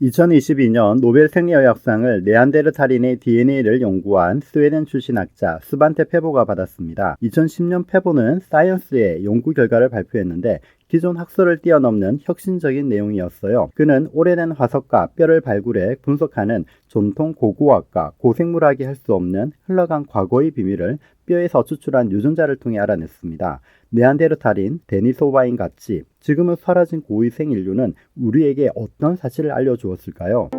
2022년 노벨 생리의학상을 네안데르탈인의 DNA를 연구한 스웨덴 출신 학자 스반테 페보가 받았습니다. 2010년 페보는 사이언스의 연구 결과를 발표했는데 기존 학설을 뛰어넘는 혁신적인 내용이었어요. 그는 오래된 화석과 뼈를 발굴해 분석하는 전통 고고학과 고생물학이 할 수 없는 흘러간 과거의 비밀을 뼈에서 추출한 유전자를 통해 알아냈습니다. 네안데르탈인, 데니소바인 같이 지금은 사라진 고위생 인류는 우리에게 어떤 사실을 알려주었을까요?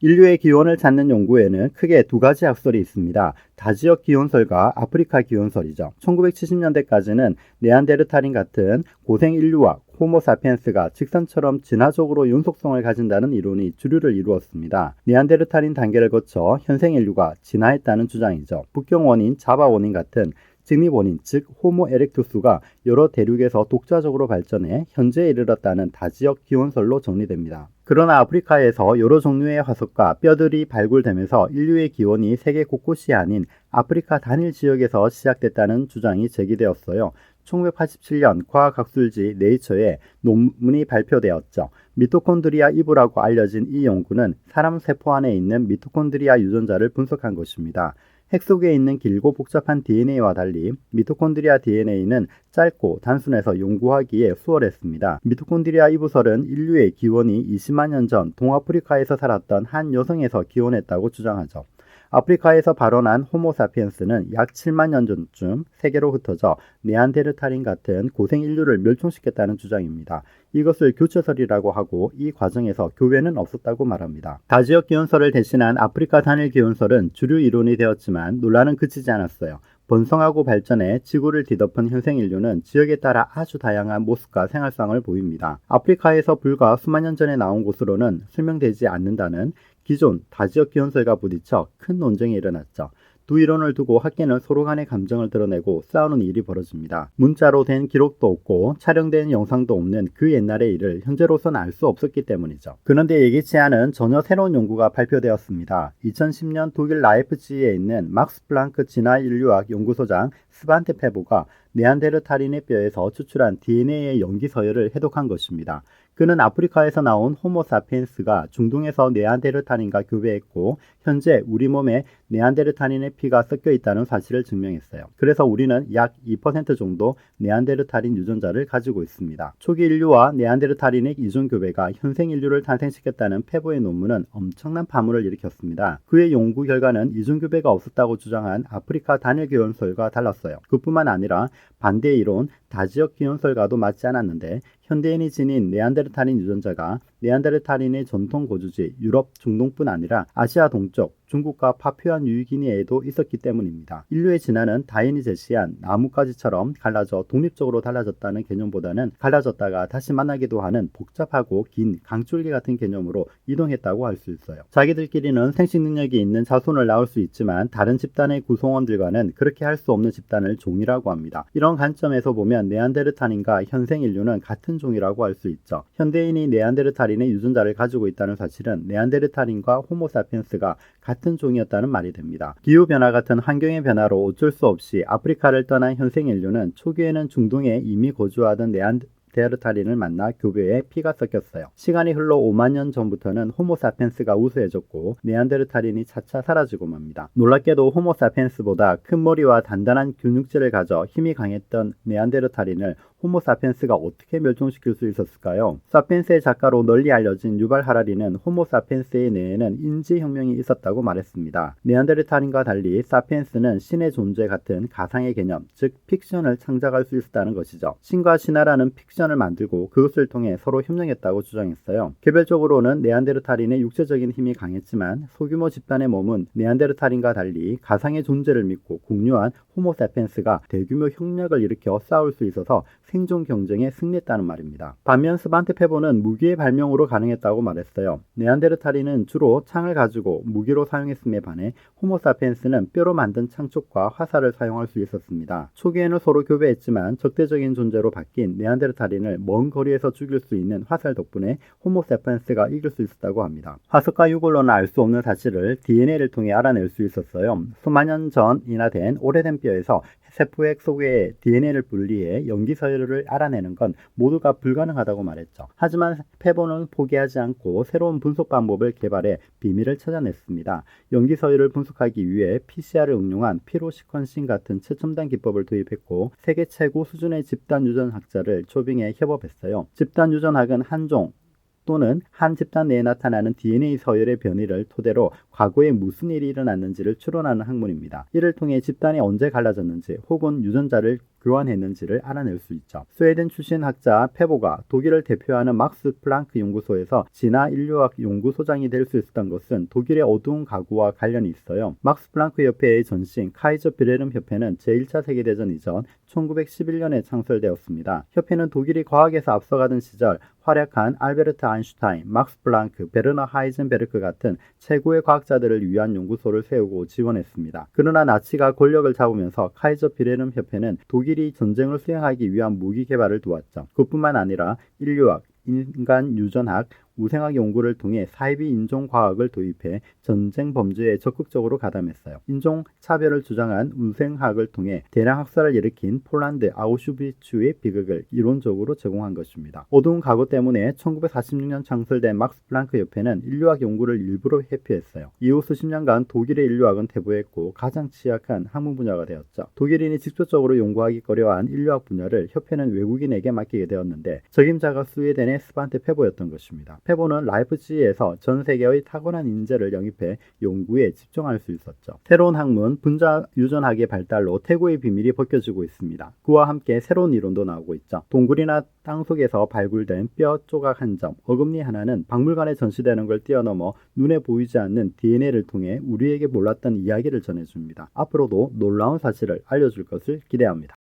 인류의 기원을 찾는 연구에는 크게 두 가지 학설이 있습니다. 다지역 기원설과 아프리카 기원설이죠. 1970년대까지는 네안데르탈인 같은 고생 인류와 호모사피엔스가 직선처럼 진화적으로 연속성을 가진다는 이론이 주류를 이루었습니다. 네안데르탈인 단계를 거쳐 현생 인류가 진화했다는 주장이죠. 북경 원인, 자바 원인 같은 직립 원인, 즉 호모 에렉투스가 여러 대륙에서 독자적으로 발전해 현재에 이르렀다는 다지역 기원설로 정리됩니다. 그러나 아프리카에서 여러 종류의 화석과 뼈들이 발굴되면서 인류의 기원이 세계 곳곳이 아닌 아프리카 단일 지역에서 시작됐다는 주장이 제기되었어요. 1987년 과학학술지 네이처에 논문이 발표되었죠. 미토콘드리아 이브라고 알려진 이 연구는 사람 세포 안에 있는 미토콘드리아 유전자를 분석한 것입니다. 핵 속에 있는 길고 복잡한 DNA와 달리 미토콘드리아 DNA는 짧고 단순해서 연구하기에 수월했습니다. 미토콘드리아 이브설은 인류의 기원이 20만 년 전 동아프리카에서 살았던 한 여성에서 기원했다고 주장하죠. 아프리카에서 발원한 호모사피엔스는 약 7만 년 전쯤 세계로 흩어져 네안데르탈인 같은 고생 인류를 멸종시켰다는 주장입니다. 이것을 교체설이라고 하고 이 과정에서 교배는 없었다고 말합니다. 다지역 기원설을 대신한 아프리카 단일 기원설은 주류 이론이 되었지만 논란은 그치지 않았어요. 번성하고 발전해 지구를 뒤덮은 현생 인류는 지역에 따라 아주 다양한 모습과 생활상을 보입니다. 아프리카에서 불과 수만 년 전에 나온 곳으로는 설명되지 않는다는 기존 다지역 기원설과 부딪혀 큰 논쟁이 일어났죠. 두 이론을 두고 학계는 서로 간의 감정을 드러내고 싸우는 일이 벌어집니다. 문자로 된 기록도 없고 촬영된 영상도 없는 그 옛날의 일을 현재로서는 알 수 없었기 때문이죠. 그런데 예기치 않은 전혀 새로운 연구가 발표되었습니다. 2010년 독일 라이프치히에 있는 막스 플랑크 진화인류학 연구소장 스반테 페보가 네안데르탈인의 뼈에서 추출한 DNA의 연기 서열을 해독한 것입니다. 그는 아프리카에서 나온 호모사피엔스가 중동에서 네안데르탈인과 교배했고 현재 우리 몸에 네안데르탈인의 피가 섞여 있다는 사실을 증명했어요. 그래서 우리는 약 2% 정도 네안데르탈인 유전자를 가지고 있습니다. 초기 인류와 네안데르탈인의 이종 교배가 현생 인류를 탄생시켰다는 페보의 논문은 엄청난 파문을 일으켰습니다. 그의 연구 결과는 이종 교배가 없었다고 주장한 아프리카 단일 기원설과 달랐어요. 그뿐만 아니라 반대 이론 다지역 기원설과도 맞지 않았는데 현대인이 지닌 네안데르탈인 유전자가 네안데르탈인의 전통 거주지 유럽, 중동뿐 아니라 아시아 동쪽, 중국과 파푸아 뉴기니에도 있었기 때문입니다. 인류의 진화는 다인이 제시한 나뭇가지처럼 갈라져 독립적으로 달라졌다는 개념보다는 갈라졌다가 다시 만나기도 하는 복잡하고 긴 강줄기 같은 개념으로 이동했다고 할 수 있어요. 자기들끼리는 생식 능력이 있는 자손을 낳을 수 있지만 다른 집단의 구성원들과는 그렇게 할 수 없는 집단을 종이라고 합니다. 이런 관점에서 보면 네안데르탈인과 현생 인류는 같은 종이라고 할 수 있죠. 현대인이 네안데르탈인의 유전자를 가지고 있다는 사실은 네안데르탈인과 호모사피엔스가 같은 종이었다는 말이 됩니다. 기후변화 같은 환경의 변화로 어쩔 수 없이 아프리카를 떠난 현생 인류는 초기에는 중동에 이미 거주하던 네안데르탈인을 만나 교배에 피가 섞였어요. 시간이 흘러 5만 년 전부터는 호모사피엔스가 우수해졌고 네안데르탈인이 차차 사라지고 맙니다. 놀랍게도 호모사피엔스보다 큰 머리와 단단한 근육질을 가져 힘이 강했던 네안데르탈인을 호모사피엔스가 어떻게 멸종시킬 수 있었을까요? 사피엔스의 작가로 널리 알려진 유발 하라리는 호모사피엔스의 뇌에는 인지혁명이 있었다고 말했습니다. 네안데르탈인과 달리 사피엔스는 신의 존재 같은 가상의 개념, 즉 픽션을 창작할 수 있었다는 것이죠. 신과 신화라는 픽션을 만들고 그것을 통해 서로 협력했다고 주장했어요. 개별적으로는 네안데르탈인의 육체적인 힘이 강했지만 소규모 집단의 몸은 네안데르탈인과 달리 가상의 존재를 믿고 공유한 호모사피엔스가 대규모 협력을 일으켜 싸울 수 있어서 생존 경쟁에 승리했다는 말입니다. 반면 스반테 페보는 무기의 발명으로 가능했다고 말했어요. 네안데르탈인은 주로 창을 가지고 무기로 사용했음에 반해 호모사피엔스는 뼈로 만든 창촉과 화살을 사용할 수 있었습니다. 초기에는 서로 교배했지만 적대적인 존재로 바뀐 네안데르탈인을 먼 거리에서 죽일 수 있는 화살 덕분에 호모사피엔스가 이길 수 있었다고 합니다. 화석과 유골로는 알 수 없는 사실을 DNA를 통해 알아낼 수 있었어요. 수만 년 전이나 된 오래된 뼈에서 세포액 속의 DNA를 분리해 염기 서열을 알아내는 건 모두가 불가능하다고 말했죠. 하지만 페보는 포기하지 않고 새로운 분석 방법을 개발해 비밀을 찾아냈습니다. 염기 서열을 분석하기 위해 PCR을 응용한 피로 시퀀싱 같은 최첨단 기법을 도입했고 세계 최고 수준의 집단 유전학자를 초빙해 협업했어요. 집단 유전학은 한 종 또는 한 집단 내에 나타나는 DNA 서열의 변이를 토대로 과거에 무슨 일이 일어났는지를 추론하는 학문입니다. 이를 통해 집단이 언제 갈라졌는지 혹은 유전자를 교환했는지를 알아낼 수 있죠. 스웨덴 출신 학자 페보가 독일을 대표하는 막스 플랑크 연구소에서 진화 인류학 연구소장이 될 수 있었던 것은 독일의 어두운 과거와 관련이 있어요. 막스 플랑크 협회의 전신 카이저 비레름 협회는 제1차 세계대전 이전 1911년에 창설되었습니다. 협회는 독일이 과학에서 앞서가던 시절 활약한 알베르트 아인슈타인, 막스 플랑크, 베르너 하이젠베르크 같은 최고의 과학자들을 위한 연구소를 세우고 지원했습니다. 그러나 나치가 권력을 잡으면서 카이저 비레름 협회는 독일이 전쟁을 수행하기 위한 무기 개발을 도왔죠. 그뿐만 아니라 인류학, 인간 유전학, 우생학 연구를 통해 사이비 인종과학을 도입해 전쟁 범죄에 적극적으로 가담했어요. 인종 차별을 주장한 우생학을 통해 대량 학살을 일으킨 폴란드 아우슈비츠의 비극을 이론적으로 제공한 것입니다. 어두운 과거 때문에 1946년 창설된 막스 플랑크 협회는 인류학 연구를 일부러 회피했어요. 이후 수십 년간 독일의 인류학은 퇴보했고 가장 취약한 학문 분야가 되었죠. 독일인이 직접적으로 연구하기 꺼려한 인류학 분야를 협회는 외국인에게 맡기게 되었는데 적임자가 스웨덴의 스반테 페보였던 것입니다. 페보는 라이프치히에서 전 세계의 타고난 인재를 영입해 연구에 집중할 수 있었죠. 새로운 학문, 분자 유전학의 발달로 태고의 비밀이 벗겨지고 있습니다. 그와 함께 새로운 이론도 나오고 있죠. 동굴이나 땅속에서 발굴된 뼈 조각 한 점, 어금니 하나는 박물관에 전시되는 걸 뛰어넘어 눈에 보이지 않는 DNA를 통해 우리에게 몰랐던 이야기를 전해줍니다. 앞으로도 놀라운 사실을 알려줄 것을 기대합니다.